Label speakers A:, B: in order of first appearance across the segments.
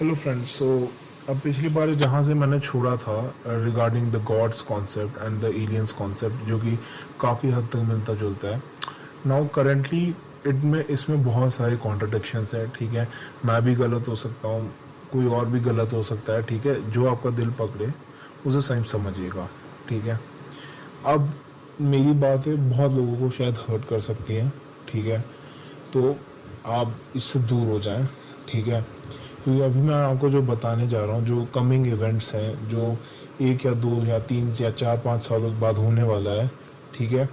A: Hello friends. अब पिछली बार जहाँ से मैंने छोड़ा था regarding the gods concept and the aliens concept, जो कि काफ़ी हद तक मिलता जुलता है। नाउ करेंटली इसमें बहुत सारे कॉन्ट्रडिक्शंस है। ठीक है, मैं भी गलत हो सकता हूँ, कोई और भी गलत हो सकता है। ठीक है, जो आपका दिल पकड़े उसे सही समझिएगा। ठीक है, अब मेरी बातें बहुत लोगों को शायद हर्ट कर सकती हैं। ठीक है, तो आप इससे दूर हो जाएं। ठीक है, क्योंकि अभी मैं आपको जो बताने जा रहा हूँ, जो कमिंग इवेंट्स हैं, जो 1 या 2 या 3 या 4 5 सालों बाद होने वाला है। ठीक है,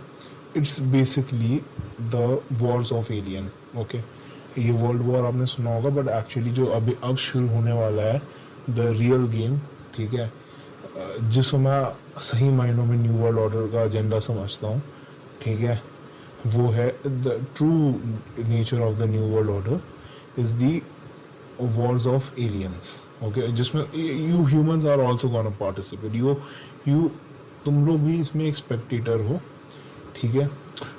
A: it's basically the Wars of alien. Okay, ये वर्ल्ड वॉर आपने सुना होगा, बट एक्चुअली जो अभी अब शुरू होने वाला है, द रियल गेम। ठीक है, जिसको मैं सही मायनों में न्यू वर्ल्ड ऑर्डर का एजेंडा समझता हूँ। ठीक है, वो है the true nature of the new world order is the wars of aliens. Okay, जिसमें you humans are also gonna participate. you तुम लोग भी इसमें एक स्पेक्टेटर हो। ठीक है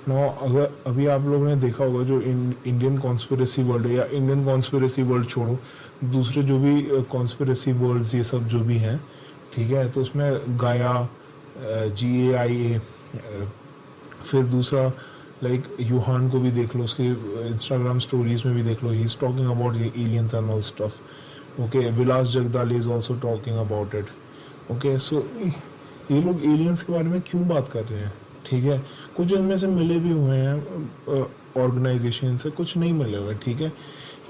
A: ना, अगर अभी आप लोगों ने देखा होगा जो इंडियन कॉन्स्पिरेसी वर्ल्ड है, या इंडियन कॉन्स्पिरेसी वर्ल्ड छोड़ो, दूसरे जो भी कॉन्स्पिरेसी वर्ल्ड्स ये सब जो भी हैं। ठीक है, तो उसमें गाया, GAIA, फिर दूसरा लाइक यूहान को भी देख लो, उसके इंस्टाग्राम स्टोरीज में भी देख लो, he is talking about aliens and all stuff. Okay, Vilas Jagdale is also talking about it. Okay, so ये लोग एलियंस के बारे में क्यों बात कर रहे हैं? ठीक है, कुछ इनमें से मिले भी हुए हैं ऑर्गेनाइजेशन से, कुछ नहीं मिले हुए। ठीक है,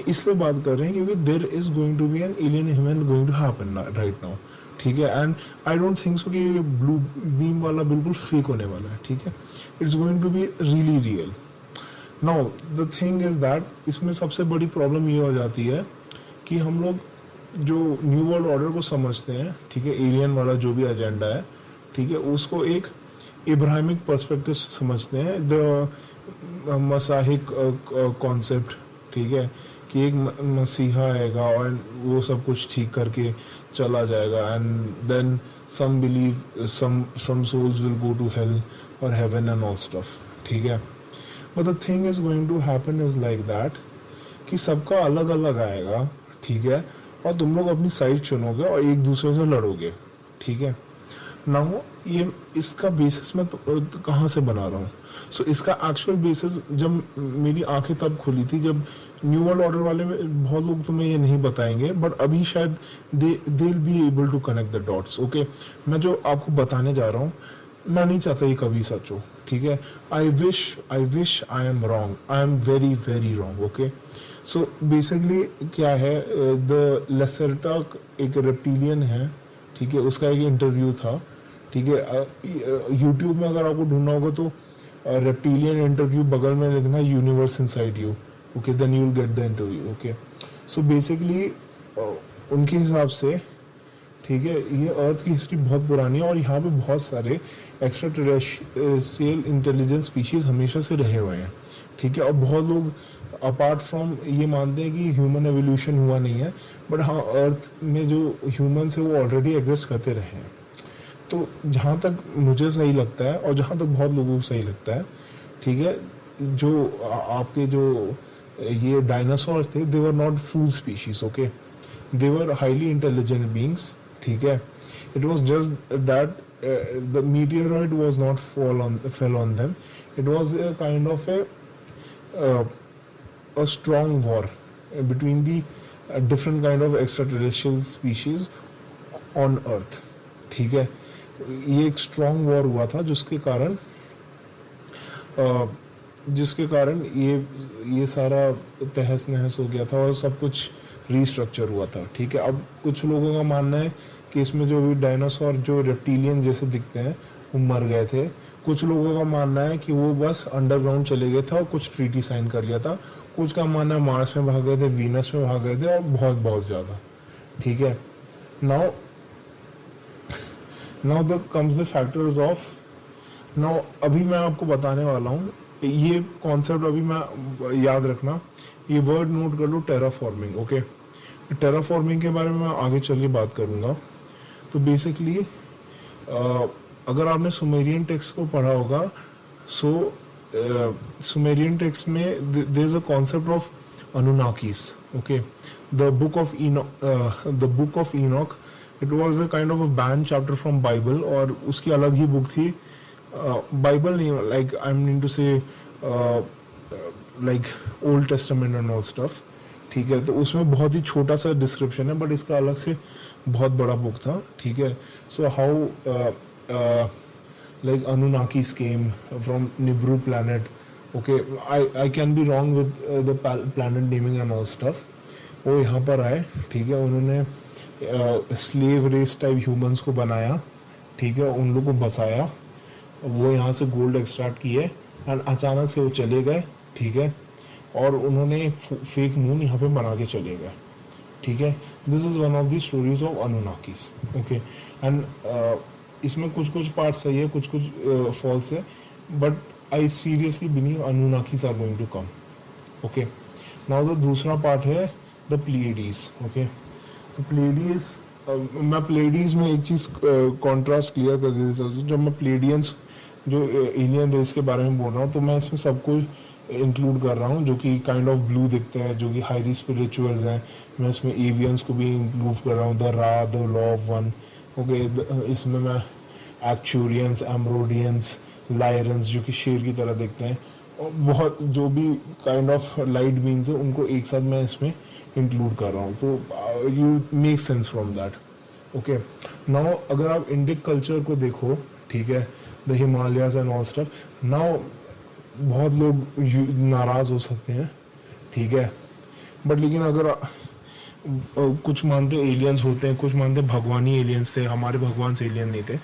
A: इसलिए बात कर रहे हैं क्योंकि there is going to be an alien event going to happen right now. ठीक है, and I don't think so कि ये ब्लू बीम वाला बिल्कुल फेक होने वाला है। ठीक है, it's going to be really real. Now the thing is that इसमें सबसे बड़ी प्रॉब्लम ये हो जाती है कि हम लोग जो न्यू वर्ल्ड ऑर्डर को समझते हैं, ठीक है, एलियन वाला जो भी एजेंडा है, ठीक है, उसको एक इब्राहिमिक पर्सपेक्टिव समझते हैं, द मसाहिक कॉन्सेप्ट। ठीक है, कि एक मसीहा आएगा और वो सब कुछ ठीक करके चला जाएगा, and then some believe some souls will go to hell और हेवन एंड ऑल स्टफ। ठीक है, but the thing is going to happen is like that कि सबका अलग अलग आएगा। ठीक है, और तुम लोग अपनी साइड चुनोगे और एक दूसरे से लड़ोगे। ठीक है ना, हो ये इसका बेसिस मैं तो कहाँ से बना रहा हूँ? सो इसका एक्चुअल बेसिस जब मेरी आंखें तब खुली थी, जब न्यू वर्ल्ड ऑर्डर वाले में बहुत लोग तुम्हें ये नहीं बताएंगे, बट अभी शायद they will be able to connect the dots. Okay, मैं जो आपको बताने जा रहा हूँ, मैं नहीं चाहता ये कभी सच हो। ठीक है, I wish I am wrong, I am very very wrong. Okay, so basically क्या है, द लेसर्टक एक रेप्टिलियन है। ठीक है, उसका एक इंटरव्यू था। ठीक है, यूट्यूब में अगर आपको ढूंढना होगा तो रेप्टिलियन इंटरव्यू बगल में लिखना universe inside you. Okay, then you will get the interview. Okay, so basically उनके हिसाब से, ठीक है, ये अर्थ की हिस्ट्री बहुत पुरानी है और यहाँ पे बहुत सारे एक्स्ट्रा टेरेस्ट्रियल इंटेलिजेंस स्पीशीज हमेशा से रहे हुए हैं। ठीक है, और बहुत लोग अपार्ट फ्रॉम ये मानते हैं कि ह्यूमन एवोल्यूशन हुआ नहीं है, बट हाँ, अर्थ में जो ह्यूमन्स है वो ऑलरेडी एग्जिस्ट करते रहे हैं। तो जहाँ तक मुझे सही लगता है और जहाँ तक बहुत लोगों को सही लगता है, ठीक है, जो आपके जो ये डायनासोर्स थे, they were not food species. Okay, they were highly intelligent beings. ठीक है, it was just that the meteoroid was not fell on them, it was kind of a strong war between the different kind of extraterrestrial species on earth। ठीक है, ये एक strong war हुआ था जिसके कारण ये सारा तहस नहस हो गया था और सब कुछ रीस्ट्रक्चर हुआ था। ठीक है, अब कुछ लोगों का मानना है कि इसमें जो भी डायनासोर जो रेप्टिलियन जैसे दिखते हैं वो मर गए थे। कुछ लोगों का मानना है कि वो बस अंडरग्राउंड चले गए थे और कुछ ट्रीटी साइन कर लिया था। कुछ का मानना है मार्स में भाग गए थे, वीनस में भाग गए थे, और बहुत बहुत ज़्यादा। ठीक है, now the comes the factors of. Now अभी मैं आपको बताने वाला हूँ ये कॉन्सेप्ट, अभी मैं याद रखना, ये वर्ड नोट कर लो, टेराफॉर्मिंग। ओके, टेराफॉर्मिंग के बारे में मैं आगे चल के बात करूँगा। तो बेसिकली अगर आपने सुमेरियन टेक्स्ट को पढ़ा होगा, सो सुमेरियन टेक्स्ट में there is a concept of Anunnakis. Okay, the book of Enoch, it was a kind of a banned chapter from Bible, और उसकी अलग ही बुक थी. Bible नहीं, like I mean to say like Old Testament and all stuff. ठीक है, तो उसमें बहुत ही छोटा सा डिस्क्रिप्शन है, बट इसका अलग से बहुत बड़ा बुक था. ठीक है, so how like Anunnakis came from Nibiru planet. Okay, I can be wrong with the planet naming and all stuff. वो यहाँ पर आए. ठीक है, उन्होंने स्लेव रेस टाइप ह्यूमंस को बनाया. ठीक है, उन लोगों को बसाया, वो यहाँ से गोल्ड एक्सट्रैक्ट किए एंड अचानक से वो चले गए. ठीक है, और उन्होंने फेक मून यहाँ पे बना के चले गए. ठीक है, this is one of the stories of अनुनाकीस. Okay, and इसमें कुछ कुछ पार्ट सही है, कुछ कुछ फॉल्स है, but I seriously believe Anunnakis are going to come. Okay, now the दूसरा पार्ट है द प्लेडीज. ओके, तो प्लेडीज, मैं प्लेडीज में एक चीज कॉन्ट्रास्ट क्लियर कर देता हूँ. जब मैं प्लेडियंस जो एलियन रेस के बारे में बोल रहा हूँ, तो मैं इसमें सबको इंक्लूड कर रहा हूँ जो कि काइंड ऑफ ब्लू दिखते हैं, जो कि हाईली स्पिरिचुअल्स हैं. मैं इसमें एवियंस को भी इंक्लूड कर रहा हूँ, द रा, the law of one. Okay, इसमें मैं एक्चुरियंस, एम्ब्रोडियंस, लायरंस जो कि शेर की तरह दिखते हैं, और बहुत जो भी काइंड ऑफ लाइट बींग्स है उनको एक साथ मैं इसमें इंक्लूड कर रहा हूँ. तो you make sense from that. Okay, now अगर आप इंडिक कल्चर को देखो, ठीक है, the Himalayas and all stuff. Now बहुत लोग नाराज हो सकते हैं. ठीक है, बट लेकिन अगर कुछ मानते एलियंस होते हैं, कुछ मानते भगवानी एलियंस थे, हमारे भगवान से एलियन नहीं थे.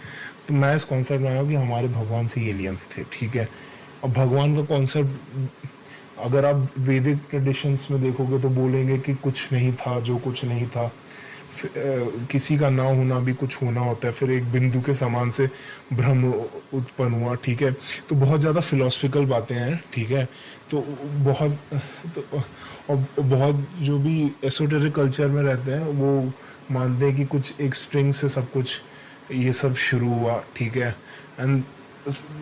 A: तो मैं इस कॉन्सेप्ट में आया कि हमारे भगवान से एलियंस थे. ठीक है, अब भगवान का कॉन्सेप्ट अगर आप वैदिक ट्रेडिशंस में देखोगे तो बोलेंगे कि कुछ नहीं था, जो कुछ नहीं था. किसी का ना होना भी कुछ होना होता है. फिर एक बिंदु के समान से ब्रह्म उत्पन्न हुआ. ठीक है, तो बहुत ज़्यादा फिलोसफिकल बातें हैं. ठीक है, तो बहुत और बहुत जो भी एसोटेरिक कल्चर में रहते हैं वो मानते हैं कि कुछ एक स्प्रिंग से सब कुछ ये सब शुरू हुआ. ठीक है, एंड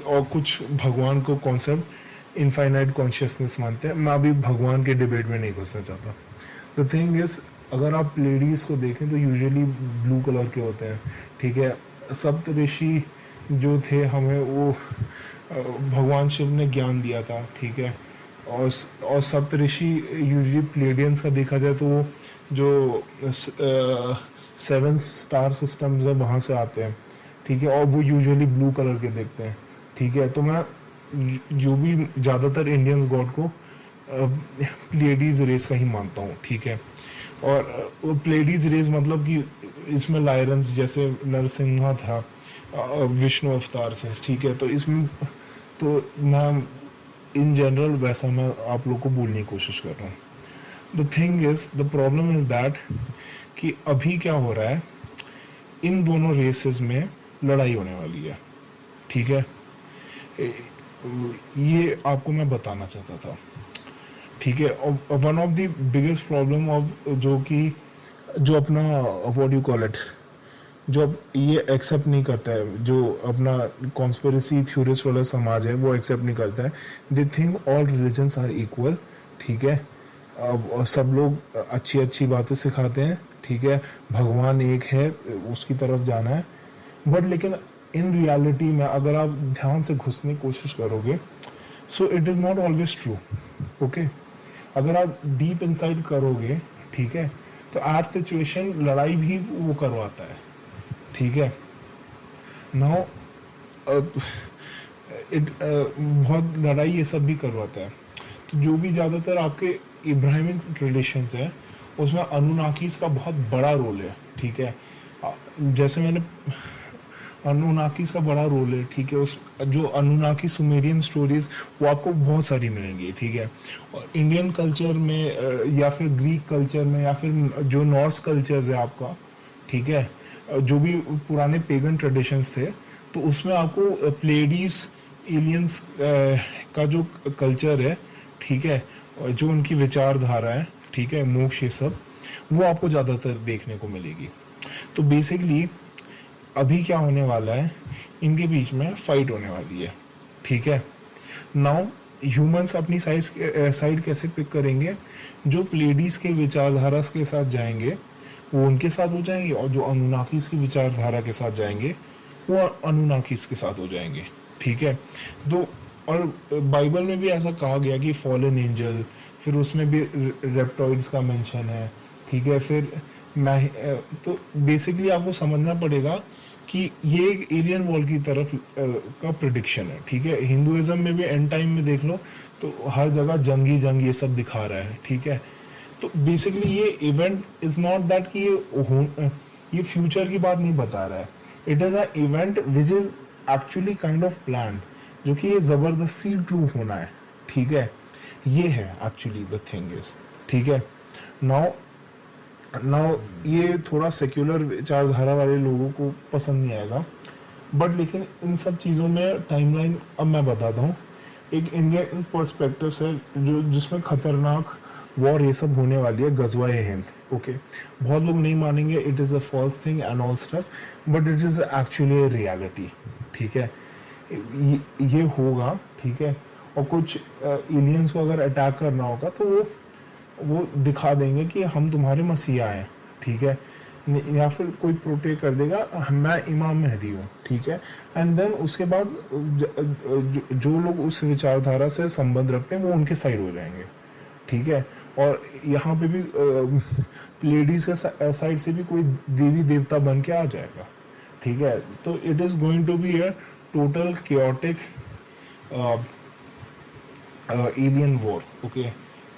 A: और कुछ भगवान को कॉन्सेप्ट इनफाइनाइट कॉन्शियसनेस मानते हैं. मैं अभी भगवान के डिबेट में नहीं घुसना चाहता. द थिंग इज, अगर आप लेडीज़ को देखें तो यूजुअली ब्लू कलर के होते हैं. ठीक है, सप्त ऋषि जो थे, हमें वो भगवान शिव ने ज्ञान दिया था. ठीक है, और सप्त ऋषि यूजुअली प्लेडियंस का देखा जाए तो वो जो 7 स्टार सिस्टम्स है वहाँ से आते हैं. ठीक है, और वो यूजुअली ब्लू कलर के देखते हैं. ठीक है, तो मैं जो भी ज़्यादातर इंडियंस गॉड को प्लेडीज रेस का ही मानता हूँ. ठीक है, और प्लेडीज रेस मतलब कि इसमें लायरंस जैसे नरसिंहा था, विष्णु अवतार थे. ठीक है, तो इसमें तो मैं इन जनरल वैसा मैं आप लोग को बोलने की कोशिश कर रहा हूँ. The thing is, the problem is that कि अभी क्या हो रहा है, इन दोनों रेसेस में लड़ाई होने वाली है. ठीक है, ये आपको मैं बताना चाहता था. ठीक है, और one of the biggest problem of जो अपना व्हाट यू कॉल इट, जो अब ये एक्सेप्ट नहीं करता है, जो अपना कॉन्स्पिरेसी थ्योरिस्ट वाला समाज है वो एक्सेप्ट नहीं करता है. They think all religions are equal. ठीक है, अब सब लोग अच्छी अच्छी बातें सिखाते हैं. ठीक है, भगवान एक है, उसकी तरफ जाना है. बट लेकिन इन रियलिटी में अगर आप ध्यान से घुसने की कोशिश करोगे, so it is not always true. Okay, अगर आप डीप इनसाइड करोगे, ठीक है, तो एट सिचुएशन लड़ाई भी वो करवाता है. ठीक है, नाउ बहुत लड़ाई ये सब भी करवाता है. तो जो भी ज़्यादातर आपके इब्राहिमिक ट्रेडिशंस है उसमें अनुनाकीस का बहुत बड़ा रोल है. ठीक है, जैसे मैंने अनुनाकीस का बड़ा रोल है. ठीक है, उस जो अनुनाकी सुमेरियन स्टोरीज वो आपको बहुत सारी मिलेंगी. ठीक है, और इंडियन कल्चर में या फिर ग्रीक कल्चर में या फिर जो नॉर्स कल्चर्स है आपका, ठीक है, जो भी पुराने पेगन ट्रेडिशंस थे, तो उसमें आपको प्लेडीज एलियंस का जो कल्चर है, ठीक है, जो उनकी विचारधारा है, ठीक है, मोक्ष, ये सब वो आपको ज़्यादातर देखने को मिलेगी. तो बेसिकली अभी क्या होने वाला है, इनके बीच में फाइट होने वाली है. ठीक है, नाउ ह्यूमंस अपनी साइड कैसे पिक करेंगे? जो प्लेडीज के विचारधारा के साथ जाएंगे वो उनके साथ हो जाएंगे, और जो अनुनाकीस की विचारधारा के साथ जाएंगे वो अनुनाकीस के साथ हो जाएंगे। ठीक है, तो और बाइबल में भी ऐसा कहा गया कि फॉलन एंजल, फिर उसमें भी रेप्टॉइड्स का मेंशन है। ठीक है, फिर मैं तो बेसिकली आपको समझना पड़ेगा कि ये एक एलियन वॉर की तरफ का प्रिडिक्शन है। ठीक है, हिंदुइज्म में भी एंड टाइम में देख लो तो हर जगह जंग जंग ये सब दिखा रहा है। ठीक है, तो बेसिकली ये इवेंट इज नॉट दैट कि ये फ्यूचर की बात नहीं बता रहा है। It is a event which is actually kind of plan, जो कि ये जबरदस्ती ट्रू होना है। ठीक है, ये है एक्चुअली द थिंग इज। ठीक है, नाउ नाउ ये थोड़ा सेक्युलर विचारधारा वाले लोगों को पसंद नहीं आएगा, बट लेकिन इन सब चीज़ों में टाइमलाइन अब मैं बताता हूँ एक इंडियन पर्सपेक्टिव से, जो जिसमें खतरनाक वॉर ये सब होने वाली है, गजवा ए हिंद। ओके, बहुत लोग नहीं मानेंगे, it is a false thing and all stuff, but it is actually a reality. ठीक है, ये होगा। ठीक है, और कुछ एलियंस को अगर अटैक करना होगा तो वो दिखा देंगे कि हम तुम्हारे मसीहा हैं। ठीक है, या फिर कोई प्रोटेक्ट कर देगा, मैं इमाम मेहदी हूँ। ठीक है, एंड देन उसके बाद जो लोग उस विचारधारा से संबंध रखते हैं वो उनके साइड हो जाएंगे। ठीक है, और यहाँ पे भी लेडीज के साइड से भी कोई देवी देवता बन के आ जाएगा। ठीक है, तो it is going to be a total chaotic alien war. Okay,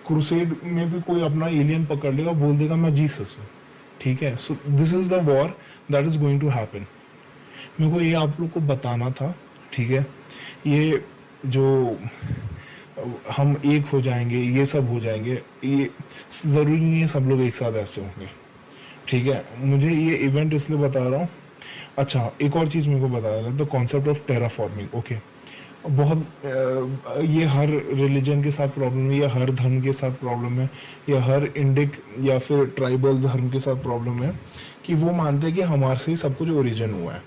A: crusade में भी कोई अपना एलियन पकड़ लेगा, बोल देगा मैं जीसस हूँ। ठीक है, so this is the war that is going to happen. मेरे को ये आप लोग को बताना था। ठीक है, ये जो हम एक हो जाएंगे, ये सब हो जाएंगे, ये जरूरी नहीं है सब लोग एक साथ ऐसे होंगे। ठीक है, मुझे ये इवेंट इसलिए बता रहा हूँ। अच्छा, एक और चीज़ मेरे को बता रहा है, the concept of terraforming. Okay, बहुत ये हर रिलीजन के साथ प्रॉब्लम है, या हर धर्म के साथ प्रॉब्लम है, या हर इंडिक या फिर ट्राइबल धर्म के साथ प्रॉब्लम है कि वो मानते हैं कि हमारे से ही सब कुछ ओरिजिन हुआ है।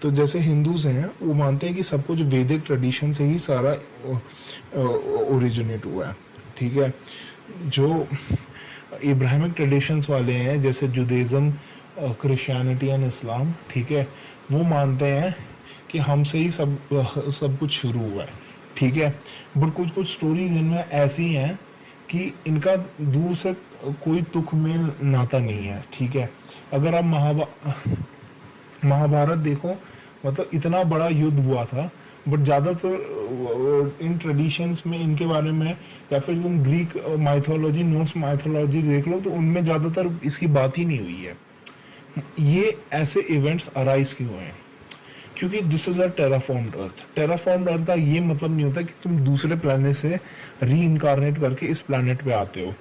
A: तो जैसे हिंदूज हैं वो मानते हैं कि सब कुछ वैदिक ट्रेडिशन से ही सारा ओरिजिनेट हुआ है। ठीक है, जो इब्राहिमिक ट्रेडिशंस वाले हैं जैसे जुदाइज्म, क्रिश्चियनिटी एंड इस्लाम, ठीक है, वो मानते हैं कि हमसे ही सब कुछ शुरू हुआ है। ठीक है, बट कुछ कुछ स्टोरीज इनमें ऐसी हैं कि इनका दूर से कोई तुक में नाता नहीं है। ठीक है, अगर आप महाभारत देखो, मतलब इतना बड़ा युद्ध हुआ था, बट ज़्यादातर इन ट्रेडिशंस में इनके बारे में, या फिर तुम ग्रीक माइथोलॉजी, नॉर्स माइथोलॉजी देख लो तो उनमें ज़्यादातर इसकी बात ही नहीं हुई है। ये ऐसे इवेंट्स अराइज क्यों हुए हैं? क्योंकि दिस इज अ टेराफॉर्म्ड अर्थ। टेराफॉर्म्ड अर्थ का ये मतलब नहीं होता कि तुम दूसरे प्लैनेट से री इनकारनेट करके इस प्लैनेट पे आते हो।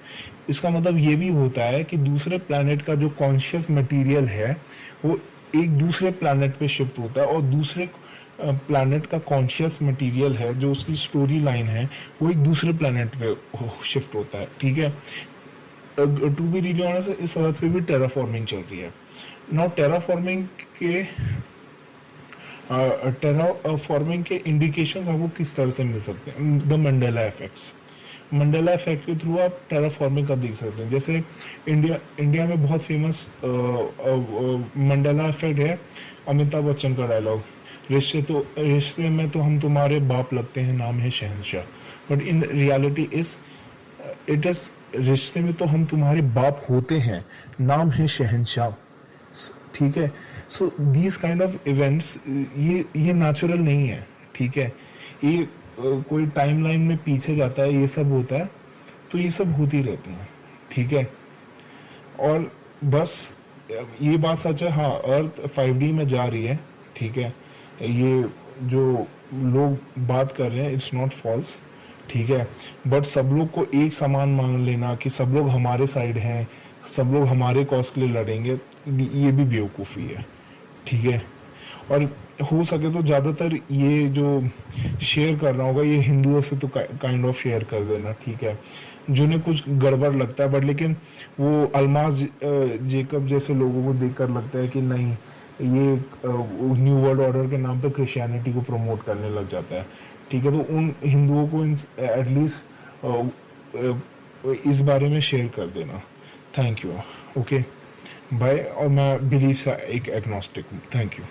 A: इसका मतलब ये भी होता है कि दूसरे प्लैनेट का जो कॉन्शियस मटेरियल है वो एक दूसरे प्लैनेट पे शिफ्ट होता है, और दूसरे प्लैनेट का कॉन्शियस मटेरियल है जो उसकी स्टोरी लाइन है वो एक दूसरे प्लैनेट पे शिफ्ट होता है। ठीक है, टू बी रियली ऑनेस्ट, इस अर्थ पे भी टेराफॉर्मिंग चल रही है। नाउ टेराफॉर्मिंग के इंडिकेशंस आपको किस तरह से मिल सकते हैं? The Mandela effects. Mandela effect के थ्रू आप टेराफॉर्मिंग का देख सकते हैं। जैसे इंडिया में बहुत फेमस मंडेला इफेक्ट है, अमिताभ बच्चन का डायलॉग, रिश्ते में तो हम तुम्हारे बाप लगते हैं, नाम है शहंशाह। But in reality it is रिश्ते में तो हम तुम्हारे बाप होते हैं, नाम है शहंशाह। ठीक है, so these kind of events ये नेचुरल नहीं है। ठीक है, ये कोई टाइमलाइन में पीछे जाता है, ये सब होता है, तो ये सब होती रहती हैं। ठीक है, और बस ये बात सच है, हाँ, अर्थ 5D में जा रही है। ठीक है, ये जो लोग बात कर रहे हैं इट्स नॉट फॉल्स। ठीक है, बट सब लोग को एक समान मान लेना कि सब लोग हमारे साइड हैं, सब लोग हमारे कॉज के लिए लड़ेंगे, ये भी बेवकूफ़ी है। ठीक है, और हो सके तो ज़्यादातर ये जो शेयर कर रहा होगा ये हिंदुओं से तो काइंड ऑफ शेयर कर देना। ठीक है, जिन्हें कुछ गड़बड़ लगता है, बट लेकिन वो अल्मास जेकब जैसे लोगों को देखकर लगता है कि नहीं, ये न्यू वर्ल्ड ऑर्डर के नाम पे क्रिश्चियनिटी को प्रमोट करने लग जाता है। ठीक है, तो उन हिंदुओं को एटलीस्ट इस बारे में शेयर कर देना। Thank you. Okay bye. और मैं बिलीव एक एग्नोस्टिक हूँ। Thank you.